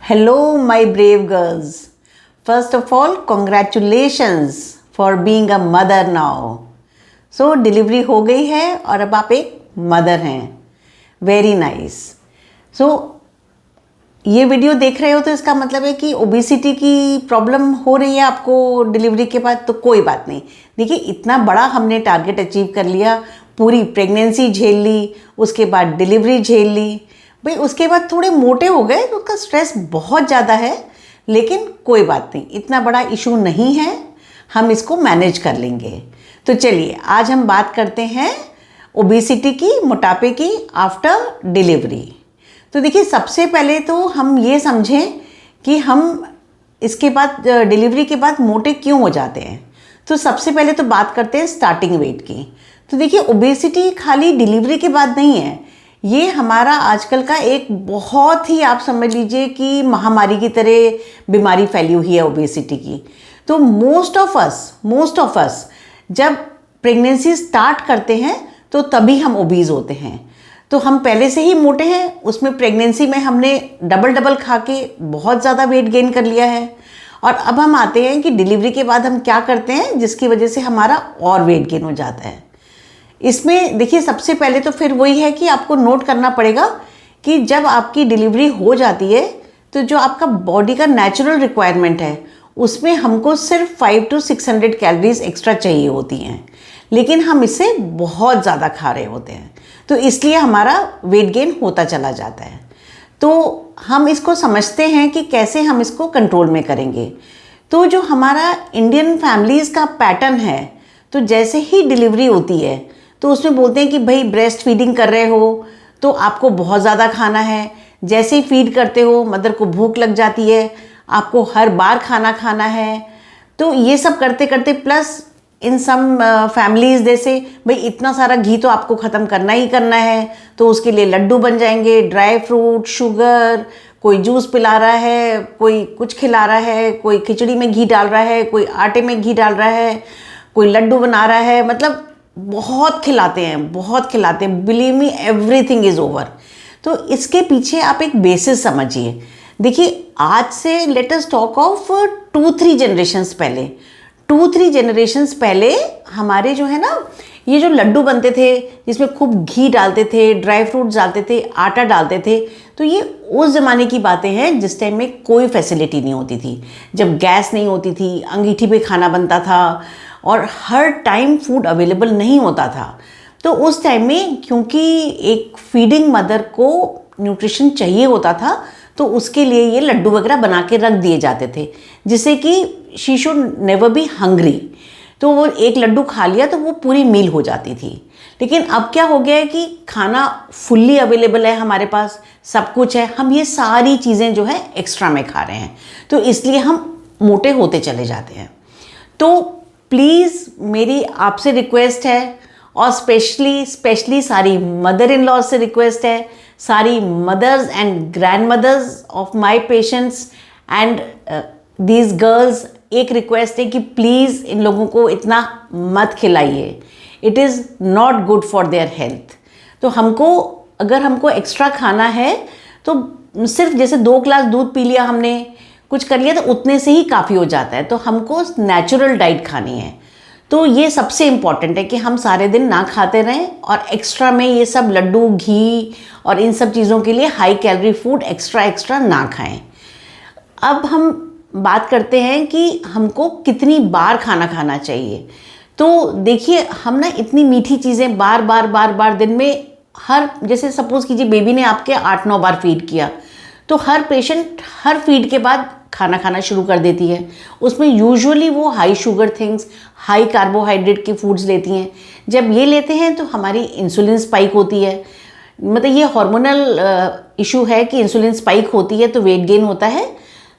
Hello, my brave girls. First of all, congratulations for being a mother now. So, delivery हो गई है और अब आप एक मदर हैं. Very nice. सो ये वीडियो देख रहे हो तो इसका मतलब है कि ओबेसिटी की प्रॉब्लम हो रही है आपको डिलीवरी के बाद. तो कोई बात नहीं. देखिए, इतना बड़ा हमने टारगेट अचीव कर लिया. पूरी प्रेगनेंसी झेल ली, उसके बाद डिलीवरी झेल ली. भाई उसके बाद थोड़े मोटे हो गए तो उसका स्ट्रेस बहुत ज़्यादा है, लेकिन कोई बात नहीं, इतना बड़ा इशू नहीं है, हम इसको मैनेज कर लेंगे. तो चलिए आज हम बात करते हैं ओबेसिटी की, मोटापे की आफ्टर डिलीवरी. तो देखिए, सबसे पहले तो हम ये समझें कि हम इसके बाद डिलीवरी के बाद मोटे क्यों हो जाते हैं. तो सबसे पहले तो बात करते हैं स्टार्टिंग वेट की. तो देखिए, ओबेसिटी खाली डिलीवरी के बाद नहीं है, ये हमारा आजकल का एक बहुत ही, आप समझ लीजिए कि महामारी की तरह बीमारी फैली हुई है ओबेसिटी की. तो मोस्ट ऑफ अस जब प्रेगनेंसी स्टार्ट करते हैं तो तभी हम ओबीज होते हैं. तो हम पहले से ही मोटे हैं, उसमें प्रेगनेंसी में हमने डबल खा के बहुत ज़्यादा वेट गेन कर लिया है. और अब हम आते हैं कि डिलीवरी के बाद हम क्या करते हैं जिसकी वजह से हमारा और वेट गेन हो जाता है. इसमें देखिए, सबसे पहले तो फिर वही है कि आपको नोट करना पड़ेगा कि जब आपकी डिलीवरी हो जाती है तो जो आपका बॉडी का नेचुरल रिक्वायरमेंट है उसमें हमको सिर्फ 500 to 600 कैलोरीज एक्स्ट्रा चाहिए होती हैं, लेकिन हम इससे बहुत ज़्यादा खा रहे होते हैं. तो इसलिए हमारा वेट गेन होता चला जाता है. तो हम इसको समझते हैं कि कैसे हम इसको कंट्रोल में करेंगे. तो जो हमारा इंडियन फैमिलीज़ का पैटर्न है, तो जैसे ही डिलीवरी होती है तो उसमें बोलते हैं कि भाई ब्रेस्ट फीडिंग कर रहे हो तो आपको बहुत ज़्यादा खाना है. जैसे ही फीड करते हो मदर को भूख लग जाती है, आपको हर बार खाना है. तो ये सब करते करते प्लस इन सम फैमिलीज़ जैसे भाई इतना सारा घी तो आपको ख़त्म करना ही करना है, तो उसके लिए लड्डू बन जाएंगे, ड्राई फ्रूट, शुगर, कोई जूस पिला रहा है, कोई कुछ खिला रहा है, कोई खिचड़ी में घी डाल रहा है, कोई आटे में घी डाल रहा है, कोई लड्डू बना रहा है. मतलब बहुत खिलाते हैं. Believe me, everything is over. तो इसके पीछे आप एक बेसिस समझिए. देखिए, आज से let us talk of 2-3 generations पहले. 2-3 जनरेशन्स पहले हमारे जो है ना, ये जो लड्डू बनते थे जिसमें खूब घी डालते थे, ड्राई फ्रूट्स डालते थे, आटा डालते थे, तो ये उस ज़माने की बातें हैं जिस टाइम में कोई फैसिलिटी नहीं होती थी, जब गैस नहीं होती थी, अंगीठी पे खाना बनता था और हर टाइम फूड अवेलेबल नहीं होता था. तो उस टाइम में क्योंकि एक फीडिंग मदर को न्यूट्रिशन चाहिए होता था, तो उसके लिए ये लड्डू वगैरह बना के रख दिए जाते थे जिससे कि she should never be hungry. तो वो एक लड्डू खा लिया तो वो पूरी मील हो जाती थी. लेकिन अब क्या हो गया है कि खाना फुल्ली अवेलेबल है, हमारे पास सब कुछ है, हम ये सारी चीज़ें जो है एक्स्ट्रा में खा रहे हैं, तो इसलिए हम मोटे होते चले जाते हैं. तो प्लीज़ मेरी आपसे रिक्वेस्ट है, और स्पेशली सारी मदर इन लॉ से रिक्वेस्ट है, सारी mothers and grandmothers of my patients and these girls, एक रिक्वेस्ट है कि प्लीज़ इन लोगों को इतना मत खिलाइए. It is not good for their health. तो अगर हमको एक्स्ट्रा खाना है तो सिर्फ जैसे 2 ग्लास दूध पी लिया हमने, कुछ कर लिया, तो उतने से ही काफ़ी हो जाता है. तो हमको नेचुरल डाइट खानी है. तो ये सबसे इम्पॉर्टेंट है कि हम सारे दिन ना खाते रहें और एक्स्ट्रा में ये सब लड्डू, घी और इन सब चीज़ों के लिए हाई कैलोरी फूड एक्स्ट्रा ना खाएं. अब हम बात करते हैं कि हमको कितनी बार खाना खाना चाहिए. तो देखिए, हम ना इतनी मीठी चीज़ें बार दिन में, हर जैसे सपोज़ कीजिए बेबी ने आपके 8-9 बार फीड किया, तो हर पेशेंट हर फीड के बाद खाना खाना शुरू कर देती है. उसमें यूजुअली वो high sugar things, high carbohydrate के फूड्स लेती हैं. जब ये लेते हैं तो हमारी इंसुलिन स्पाइक होती है. मतलब ये हार्मोनल इशू है कि इंसुलिन स्पाइक होती है तो वेट गेन होता है.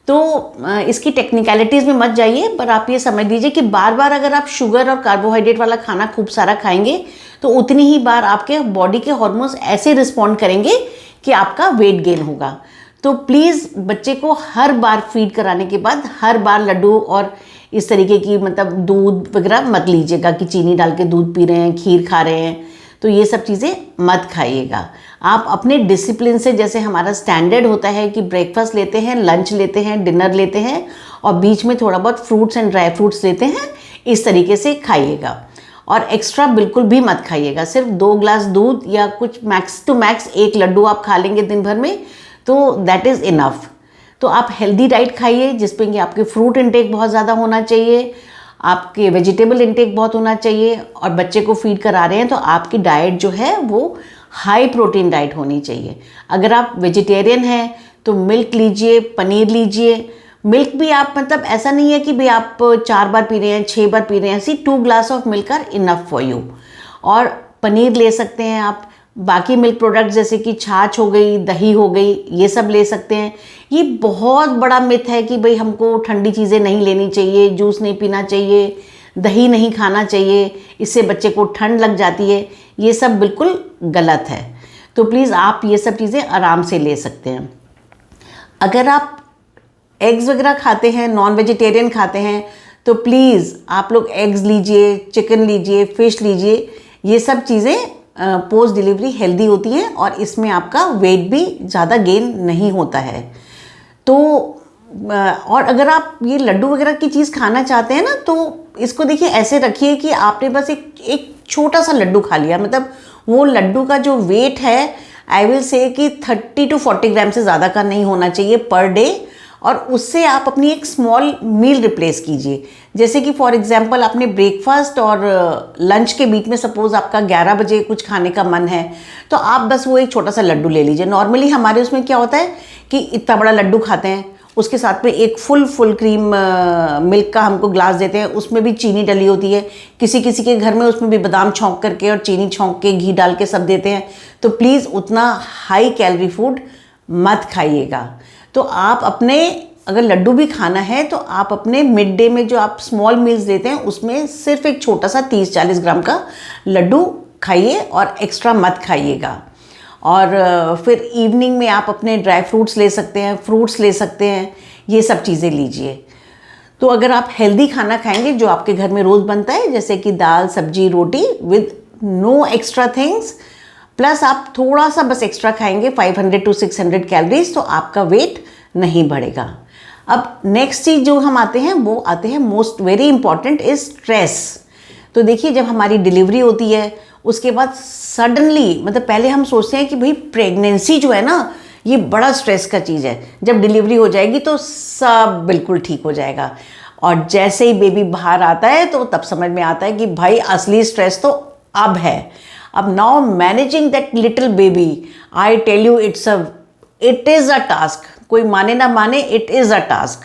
तो इसकी टेक्निकलिटीज़ में मत जाइए, पर आप ये समझ लीजिए कि बार अगर आप शुगर और कार्बोहाइड्रेट वाला खाना खूब सारा खाएंगे तो उतनी ही बार आपके बॉडी के हार्मोन्स ऐसे रिस्पॉन्ड करेंगे कि आपका वेट गेन होगा. तो प्लीज़ बच्चे को हर बार फीड कराने के बाद हर बार लड्डू और इस तरीके की, मतलब दूध वगैरह मत लीजिएगा कि चीनी डाल के दूध पी रहे हैं, खीर खा रहे हैं, तो ये सब चीज़ें मत खाइएगा. आप अपने डिसिप्लिन से, जैसे हमारा स्टैंडर्ड होता है कि ब्रेकफास्ट लेते हैं, लंच लेते हैं, डिनर लेते हैं और बीच में थोड़ा बहुत फ्रूट्स एंड ड्राई फ्रूट्स लेते हैं, इस तरीके से खाइएगा। और एक्स्ट्रा बिल्कुल भी मत खाइएगा। सिर्फ 2 ग्लास दूध या कुछ मैक्स टू मैक्स 1 लड्डू आप खा लेंगे दिन भर में, तो दैट इज़ इनफ। तो आप हेल्दी डाइट खाइए जिसमें कि आपके फ्रूट इंटेक बहुत ज़्यादा होना चाहिए, आपके वेजिटेबल इंटेक बहुत होना चाहिए, और बच्चे को फीड करा रहे हैं तो आपकी डाइट जो है वो हाई प्रोटीन डाइट होनी चाहिए। अगर आप वेजिटेरियन हैं तो मिल्क लीजिए, पनीर लीजिए। मिल्क भी आप, मतलब ऐसा नहीं है कि भाई आप 4 बार पी रहे हैं, 6 बार पी रहे हैं, ऐसी 2 glass of milk are enough for you. और पनीर ले सकते हैं आप। बाकी मिल्क प्रोडक्ट जैसे कि छाछ हो गई, दही हो गई, ये सब ले सकते हैं। ये बहुत बड़ा मिथ है कि भाई हमको ठंडी चीज़ें नहीं लेनी चाहिए, जूस नहीं पीना चाहिए, दही नहीं खाना चाहिए, इससे बच्चे को ठंड लग जाती है। ये सब बिल्कुल गलत है। तो प्लीज़ आप ये सब चीज़ें आराम से ले सकते हैं। अगर आप एग्स वगैरह खाते हैं, नॉन वेजिटेरियन खाते हैं, तो प्लीज़ आप लोग एग्स लीजिए, चिकन लीजिए, फ़िश लीजिए। ये सब चीज़ें पोस्ट डिलीवरी हेल्दी होती हैं और इसमें आपका वेट भी ज़्यादा गेन नहीं होता है। तो और अगर आप ये लड्डू वगैरह की चीज़ खाना चाहते हैं ना, तो इसको देखिए ऐसे रखिए कि आपने बस एक छोटा सा लड्डू खा लिया, मतलब वो लड्डू का जो वेट है, आई विल से कि 30 to 40 ग्राम से ज़्यादा का नहीं होना चाहिए पर डे। और उससे आप अपनी एक स्मॉल मील रिप्लेस कीजिए। जैसे कि फॉर एग्जांपल आपने ब्रेकफास्ट और लंच के बीच में सपोज़ आपका 11 बजे कुछ खाने का मन है, तो आप बस वो एक छोटा सा लड्डू ले लीजिए। नॉर्मली हमारे उसमें क्या होता है कि इतना बड़ा लड्डू खाते हैं, उसके साथ में एक फुल क्रीम मिल्क का हमको ग्लास देते हैं, उसमें भी चीनी डली होती है। किसी किसी के घर में उसमें भी बादाम छौंक करके और चीनी छौंक के, घी डाल के सब देते हैं। तो प्लीज़ उतना हाई कैलोरी फूड मत खाइएगा। तो आप अपने, अगर लड्डू भी खाना है तो आप अपने मिड डे में जो आप स्मॉल मील्स देते हैं उसमें सिर्फ एक छोटा सा 30-40 ग्राम का लड्डू खाइए और एक्स्ट्रा मत खाइएगा। और फिर इवनिंग में आप अपने ड्राई फ्रूट्स ले सकते हैं, फ्रूट्स ले सकते हैं, ये सब चीज़ें लीजिए। तो अगर आप हेल्दी खाना खाएंगे जो आपके घर में रोज़ बनता है, जैसे कि दाल, सब्जी, रोटी with no extra things, plus आप थोड़ा सा बस एक्स्ट्रा खाएंगे 500 to 600 कैलोरीज, तो आपका वेट नहीं बढ़ेगा। अब नेक्स्ट चीज़ जो हम आते हैं वो आते हैं most very important is stress. तो देखिए जब हमारी डिलीवरी होती है उसके बाद सडनली, मतलब पहले हम सोचते हैं कि भाई प्रेगनेंसी जो है ना ये बड़ा स्ट्रेस का चीज़ है, जब डिलीवरी हो जाएगी तो सब बिल्कुल ठीक हो जाएगा। और जैसे ही बेबी बाहर आता है तो तब समझ में आता है कि भाई असली स्ट्रेस तो अब है। अब now managing that little baby, I tell you it is a task. कोई माने ना माने, इट इज़ अ टास्क।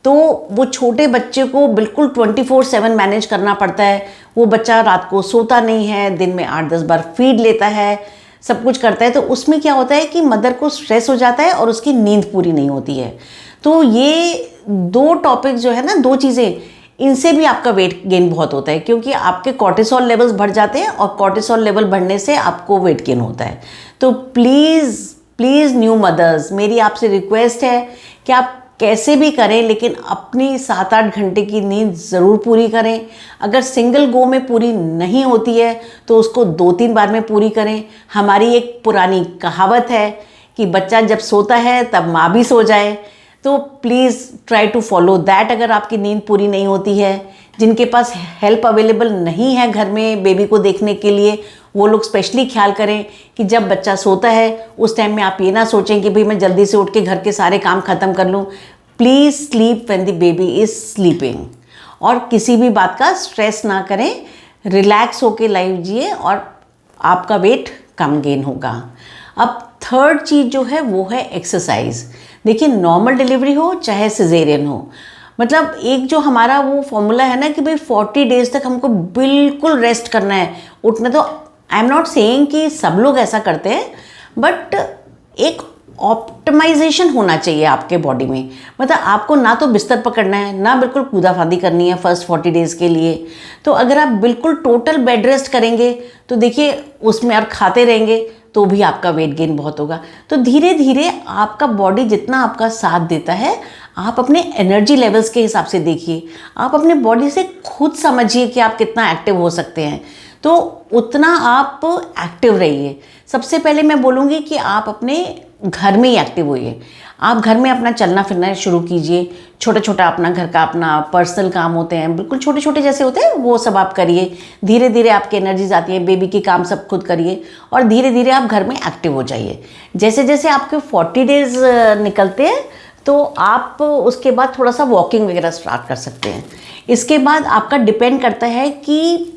तो वो छोटे बच्चे को बिल्कुल 24/7 मैनेज करना पड़ता है। वो बच्चा रात को सोता नहीं है, दिन में 8-10 बार फीड लेता है, सब कुछ करता है। तो उसमें क्या होता है कि मदर को स्ट्रेस हो जाता है और उसकी नींद पूरी नहीं होती है। तो ये 2 टॉपिक जो है ना, 2 चीज़ें, इनसे भी आपका वेट गेन बहुत होता है, क्योंकि आपके कॉर्टिसोल लेवल्स बढ़ जाते हैं और कॉर्टिसोल लेवल बढ़ने से आपको वेट गेन होता है। तो प्लीज़ न्यू मदर्स, मेरी आपसे रिक्वेस्ट है कि आप कैसे भी करें लेकिन अपनी 7-8 घंटे की नींद ज़रूर पूरी करें। अगर सिंगल गो में पूरी नहीं होती है तो उसको 2-3 बार में पूरी करें। हमारी एक पुरानी कहावत है कि बच्चा जब सोता है तब माँ भी सो जाए। तो please try to follow that. अगर आपकी नींद पूरी नहीं होती है, जिनके पास हेल्प अवेलेबल नहीं है घर में बेबी को देखने के लिए, वो लोग स्पेशली ख्याल करें कि जब बच्चा सोता है उस टाइम में आप ये ना सोचें कि भाई मैं जल्दी से उठ के घर के सारे काम ख़त्म कर लूँ। Please sleep when the baby is sleeping. और किसी भी बात का स्ट्रेस ना करें, रिलैक्स होके लाइफ जिए और आपका वेट कम गेन होगा। अब थर्ड चीज़ जो है वो है एक्सरसाइज। देखिए नॉर्मल डिलीवरी हो चाहे सिजेरियन हो, मतलब एक जो हमारा वो फॉर्मूला है ना कि भाई 40 डेज तक हमको बिल्कुल रेस्ट करना है, उठना। तो आई एम नॉट सेइंग कि सब लोग ऐसा करते हैं, बट एक ऑप्टिमाइजेशन होना चाहिए आपके बॉडी में। मतलब आपको ना तो बिस्तर पकड़ना है, ना बिल्कुल कूदाफादी करनी है फर्स्ट 40 डेज़ के लिए। तो अगर आप बिल्कुल टोटल बेड रेस्ट करेंगे तो देखिए उसमें और खाते रहेंगे तो भी आपका वेट गेन बहुत होगा। तो धीरे धीरे आपका बॉडी जितना आपका साथ देता है, आप अपने एनर्जी लेवल्स के हिसाब से देखिए, आप अपने बॉडी से खुद समझिए कि आप कितना एक्टिव हो सकते हैं। तो तो उतना आप एक्टिव रहिए। सबसे पहले मैं बोलूँगी कि आप अपने घर में ही एक्टिव होइए। आप घर में अपना चलना फिरना शुरू कीजिए। छोटा छोटा अपना घर का अपना पर्सनल काम होते हैं, बिल्कुल छोटे छोटे जैसे होते हैं, वो सब आप करिए। धीरे धीरे आपकी एनर्जीज आती है, बेबी के काम सब खुद करिए और धीरे धीरे आप घर में एक्टिव हो जाइए। जैसे जैसे आपके 40 डेज निकलते हैं तो आप उसके बाद थोड़ा सा वॉकिंग वगैरह स्टार्ट कर सकते हैं। इसके बाद आपका डिपेंड करता है कि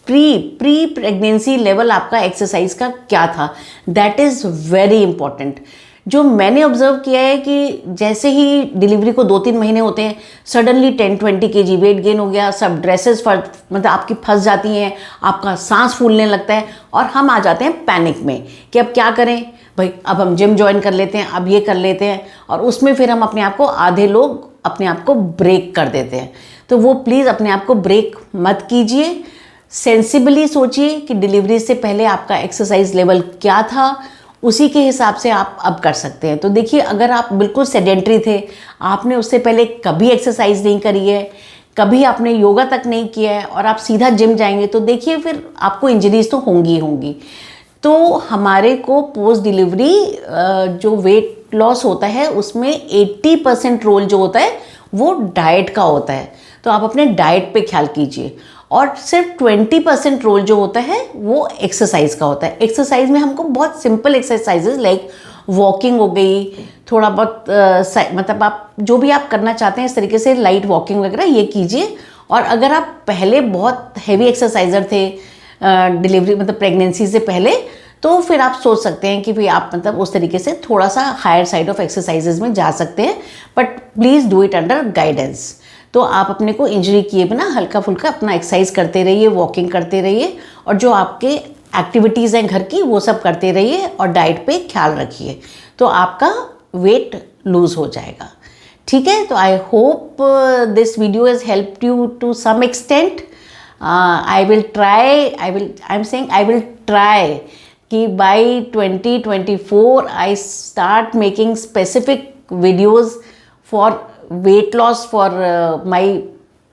प्री प्रेगनेंसी लेवल आपका एक्सरसाइज का क्या था। That is very important. जो मैंने ऑब्जर्व किया है कि जैसे ही डिलीवरी को 2-3 महीने होते हैं, सडनली 10-20 kg वेट गेन हो गया, सब ड्रेसेस मतलब आपकी फंस जाती हैं, आपका सांस फूलने लगता है और हम आ जाते हैं पैनिक में कि अब क्या करें भाई, अब हम जिम ज्वाइन कर लेते हैं, अब ये कर लेते हैं, और उसमें फिर हम अपने आप को, आधे लोग अपने आप को ब्रेक कर देते हैं। तो वो प्लीज़ अपने आप को ब्रेक मत कीजिए। सेंसिबली सोचिए कि डिलीवरी से पहले आपका एक्सरसाइज लेवल क्या था, उसी के हिसाब से आप अब कर सकते हैं। तो देखिए, अगर आप बिल्कुल सेडेंट्री थे, आपने उससे पहले कभी एक्सरसाइज नहीं करी है, कभी आपने योगा तक नहीं किया है और आप सीधा जिम जाएंगे, तो देखिए फिर आपको इंजरीज तो होंगी होंगी। तो हमारे को पोस्ट डिलीवरी जो वेट लॉस होता है उसमें 80% रोल जो होता है वो डाइट का होता है। तो आप अपने डाइट पे ख्याल कीजिए और सिर्फ 20% रोल जो होता है वो एक्सरसाइज का होता है। एक्सरसाइज में हमको बहुत सिंपल एक्सरसाइजेज लाइक वॉकिंग हो गई, थोड़ा बहुत मतलब आप जो भी आप करना चाहते हैं इस तरीके से लाइट वॉकिंग वगैरह ये कीजिए। और अगर आप पहले बहुत हैवी एक्सरसाइजर थे डिलीवरी मतलब प्रेगनेंसी से पहले, तो फिर आप सोच सकते हैं कि भाई आप मतलब उस तरीके से थोड़ा सा हायर साइड ऑफ एक्सरसाइजेज में जा सकते हैं, but please do it under guidance. तो आप अपने को इंजरी किए बिना हल्का फुल्का अपना एक्सरसाइज करते रहिए, वॉकिंग करते रहिए और जो आपके एक्टिविटीज़ हैं घर की वो सब करते रहिए और डाइट पे ख्याल रखिए, तो आपका वेट लूज़ हो जाएगा। ठीक है, तो I hope this video has helped you to some extent. I will try कि by 2024 I start making specific videos for weight loss for my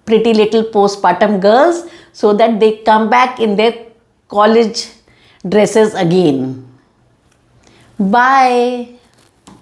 pretty little postpartum girls so that they come back in their college dresses again. Bye.